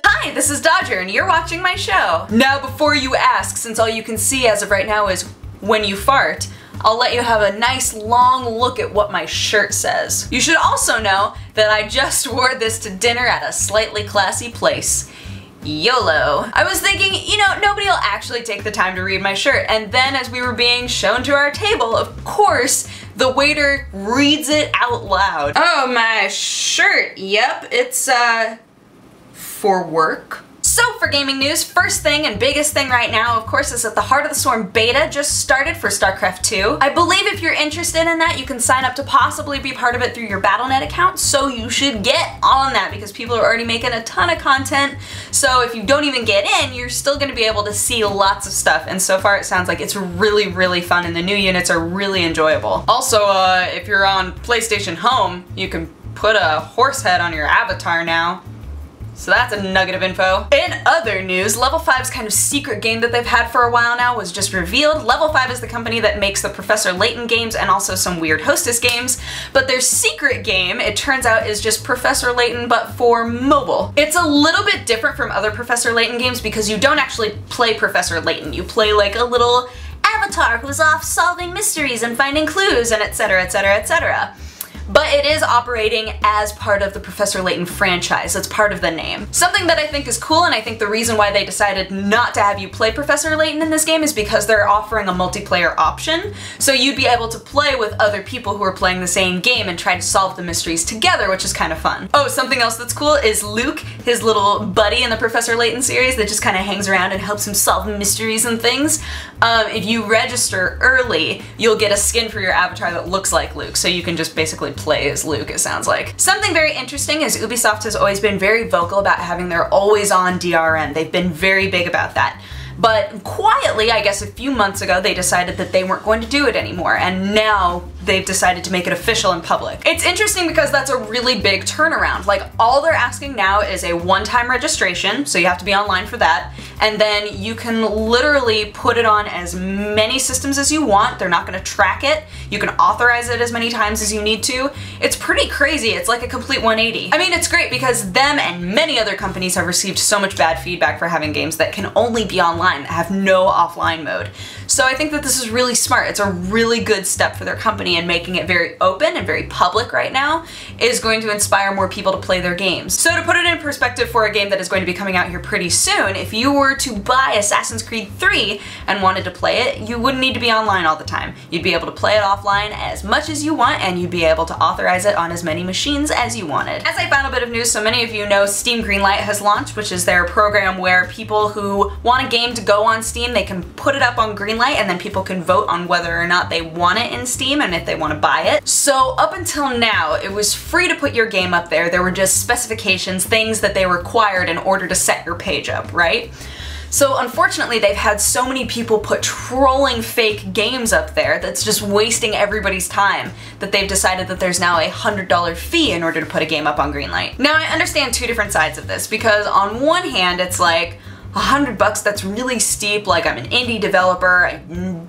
Hi, this is Dodger, and you're watching my show. Now, before you ask, since all you can see as of right now is when you fart, I'll let you have a nice long look at what my shirt says. You should also know that I just wore this to dinner at a slightly classy place. YOLO. I was thinking, you know, nobody will actually take the time to read my shirt, and then as we were being shown to our table, of course, the waiter reads it out loud. Oh, my shirt. Yep, it's, for work. So for gaming news, first thing and biggest thing right now, of course, is that the Heart of the Storm beta just started for StarCraft 2. I believe if you're interested in that, you can sign up to possibly be part of it through your Battle.net account, so you should get on that because people are already making a ton of content. So if you don't even get in, you're still going to be able to see lots of stuff, and so far it sounds like it's really, really fun and the new units are really enjoyable. Also, if you're on PlayStation Home, you can put a horse head on your avatar now. So that's a nugget of info. In other news, Level 5's kind of secret game that they've had for a while now was just revealed. Level 5 is the company that makes the Professor Layton games and also some weird Hostess games, but their secret game, it turns out, is just Professor Layton but for mobile. It's a little bit different from other Professor Layton games because you don't actually play Professor Layton. You play like a little avatar who's off solving mysteries and finding clues and etc, etc, etc. But it is operating as part of the Professor Layton franchise. It's part of the name. Something that I think is cool, and I think the reason why they decided not to have you play Professor Layton in this game is because they're offering a multiplayer option. So you'd be able to play with other people who are playing the same game and try to solve the mysteries together, which is kind of fun. Oh, something else that's cool is Luke, his little buddy in the Professor Layton series that just kind of hangs around and helps him solve mysteries and things. If you register early, you'll get a skin for your avatar that looks like Luke, so you can just basically play as Luke, it sounds like. Something very interesting is Ubisoft has always been very vocal about having their always-on DRM. They've been very big about that. But quietly, I guess a few months ago, they decided that they weren't going to do it anymore, and now they've decided to make it official in public. It's interesting because that's a really big turnaround. Like, all they're asking now is a one-time registration, so you have to be online for that, and then you can literally put it on as many systems as you want. They're not going to track it. You can authorize it as many times as you need to. It's pretty crazy. It's like a complete 180. I mean, it's great because them and many other companies have received so much bad feedback for having games that can only be online, that have no offline mode. So I think that this is really smart. It's a really good step for their company, and making it very open and very public right now is going to inspire more people to play their games. So to put it in perspective for a game that is going to be coming out here pretty soon, if you were to buy Assassin's Creed 3 and wanted to play it, you wouldn't need to be online all the time. You'd be able to play it offline as much as you want, and you'd be able to authorize it on as many machines as you wanted. As a final bit of news, so many of you know Steam Greenlight has launched, which is their program where people who want a game to go on Steam, they can put it up on Greenlight, and then people can vote on whether or not they want it in Steam and if they want to buy it. So up until now, it was free to put your game up there. There were just specifications, things that they required in order to set your page up, right? So unfortunately, they've had so many people put trolling fake games up there that's just wasting everybody's time that they've decided that there's now a $100 fee in order to put a game up on Greenlight. Now, I understand two different sides of this, because on one hand, it's like, $100, that's really steep. Like, I'm an indie developer, I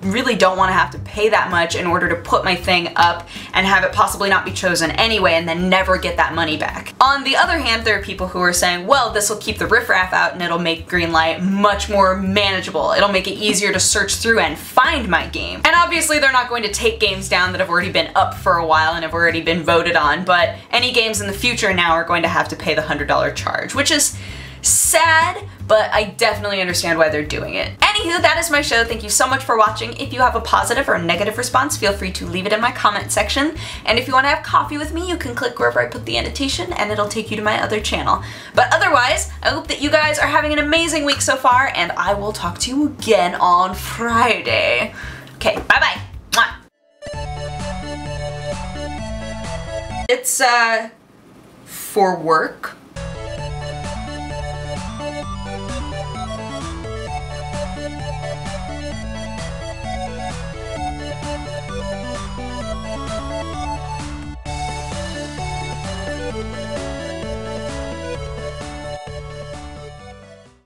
really don't want to have to pay that much in order to put my thing up and have it possibly not be chosen anyway and then never get that money back. On the other hand, there are people who are saying, well, this will keep the riffraff out and it'll make Greenlight much more manageable. It'll make it easier to search through and find my game. And obviously they're not going to take games down that have already been up for a while and have already been voted on, but any games in the future now are going to have to pay the $100 charge, which is sad, but I definitely understand why they're doing it. Anywho, that is my show. Thank you so much for watching. If you have a positive or a negative response, feel free to leave it in my comment section. And if you want to have coffee with me, you can click wherever I put the annotation and it'll take you to my other channel. But otherwise, I hope that you guys are having an amazing week so far, and I will talk to you again on Friday. Okay, bye-bye. Mwah. It's, for work.